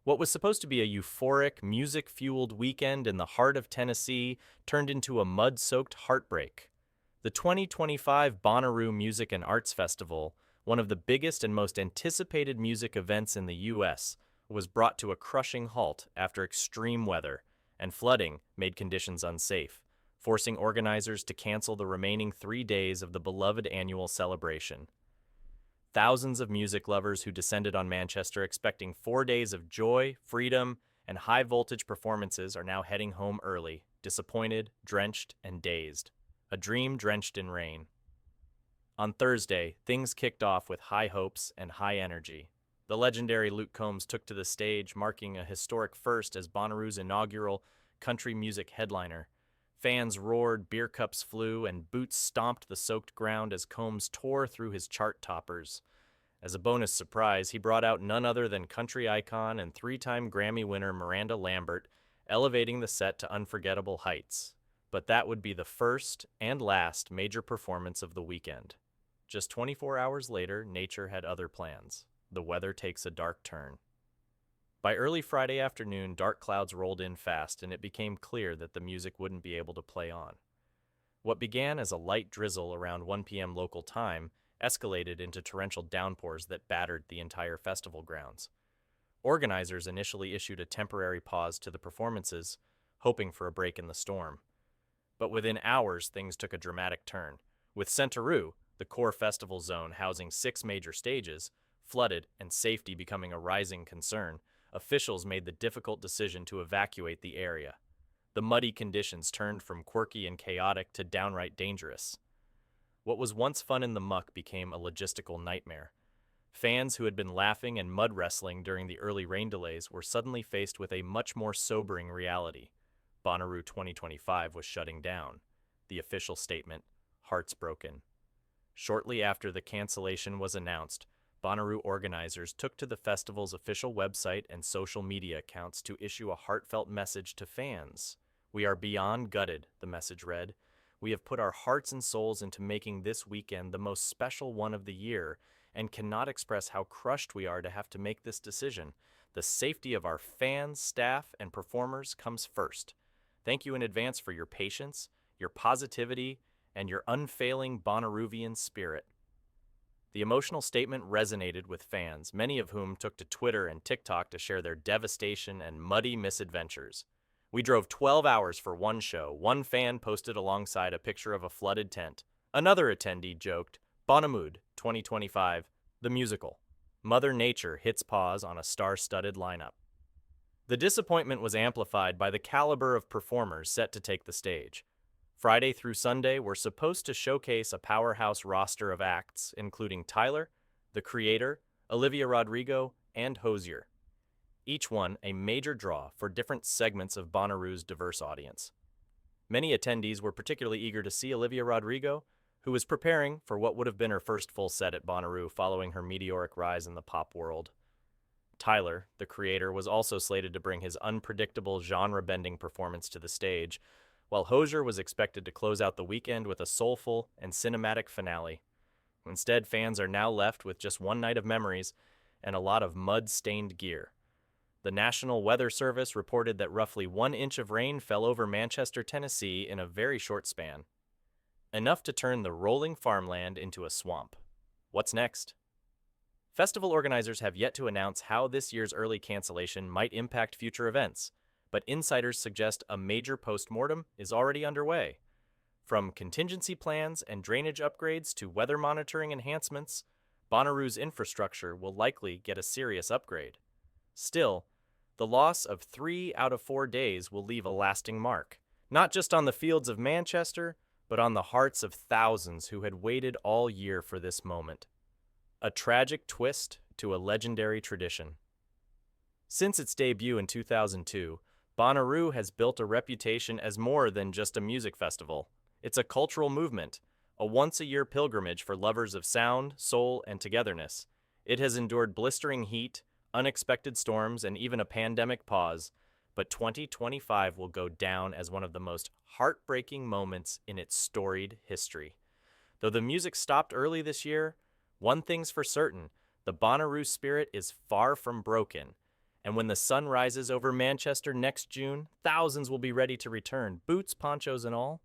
What was supposed to be a euphoric, music-fueled weekend in the heart of Tennessee turned into a mud-soaked heartbreak. The 2025 Bonnaroo Music and Arts Festival, one of the biggest and most anticipated music events in the U.S., was brought to a crushing halt after extreme weather and flooding made conditions unsafe, forcing organizers to cancel the remaining 3 days of the beloved annual celebration. Thousands of music lovers who descended on Manchester expecting 4 days of joy, freedom, and high-voltage performances are now heading home early, disappointed, drenched, and dazed. A dream drenched in rain. On Thursday, things kicked off with high hopes and high energy. The legendary Luke Combs took to the stage, marking a historic first as Bonnaroo's inaugural country music headliner. Fans roared, beer cups flew, and boots stomped the soaked ground as Combs tore through his chart toppers. As a bonus surprise, he brought out none other than country icon and three-time Grammy winner Miranda Lambert, elevating the set to unforgettable heights. But that would be the first and last major performance of the weekend. Just 24 hours later, nature had other plans. The weather takes a dark turn. By early Friday afternoon, dark clouds rolled in fast, and it became clear that the music wouldn't be able to play on. What began as a light drizzle around 1 p.m. local time escalated into torrential downpours that battered the entire festival grounds. Organizers initially issued a temporary pause to the performances, hoping for a break in the storm. But within hours, things took a dramatic turn, with Centeroo, the core festival zone housing 6 major stages, flooded and safety becoming a rising concern. Officials made the difficult decision to evacuate the area. The muddy conditions turned from quirky and chaotic to downright dangerous. What was once fun in the muck became a logistical nightmare. Fans who had been laughing and mud wrestling during the early rain delays were suddenly faced with a much more sobering reality. Bonnaroo 2025 was shutting down. The official statement, "Hearts broken." Shortly after the cancellation was announced, Bonnaroo organizers took to the festival's official website and social media accounts to issue a heartfelt message to fans. "We are beyond gutted," the message read. "We have put our hearts and souls into making this weekend the most special one of the year and cannot express how crushed we are to have to make this decision. The safety of our fans, staff, and performers comes first. Thank you in advance for your patience, your positivity, and your unfailing Bonnaroovian spirit." The emotional statement resonated with fans, many of whom took to Twitter and TikTok to share their devastation and muddy misadventures. "We drove 12 hours for one show," one fan posted alongside a picture of a flooded tent. Another attendee joked, "Bonnaroo 2025, the musical. Mother Nature hits pause on a star-studded lineup." The disappointment was amplified by the caliber of performers set to take the stage. Friday through Sunday were supposed to showcase a powerhouse roster of acts, including Tyler, the Creator, Olivia Rodrigo, and Hozier. Each one a major draw for different segments of Bonnaroo's diverse audience. Many attendees were particularly eager to see Olivia Rodrigo, who was preparing for what would have been her first full set at Bonnaroo following her meteoric rise in the pop world. Tyler, the Creator, was also slated to bring his unpredictable genre-bending performance to the stage, while Hozier was expected to close out the weekend with a soulful and cinematic finale. Instead, fans are now left with just one night of memories and a lot of mud-stained gear. The National Weather Service reported that roughly 1 inch of rain fell over Manchester, Tennessee in a very short span, enough to turn the rolling farmland into a swamp. What's next? Festival organizers have yet to announce how this year's early cancellation might impact future events, but insiders suggest a major post-mortem is already underway. From contingency plans and drainage upgrades to weather monitoring enhancements, Bonnaroo's infrastructure will likely get a serious upgrade. Still, the loss of 3 out of 4 days will leave a lasting mark, not just on the fields of Manchester, but on the hearts of thousands who had waited all year for this moment. A tragic twist to a legendary tradition. Since its debut in 2002, Bonnaroo has built a reputation as more than just a music festival. It's a cultural movement, a once-a-year pilgrimage for lovers of sound, soul, and togetherness. It has endured blistering heat, unexpected storms, and even a pandemic pause, but 2025 will go down as one of the most heartbreaking moments in its storied history. Though the music stopped early this year, one thing's for certain, the Bonnaroo spirit is far from broken, And when the sun rises over Manchester next June, thousands will be ready to return, boots, ponchos, and all.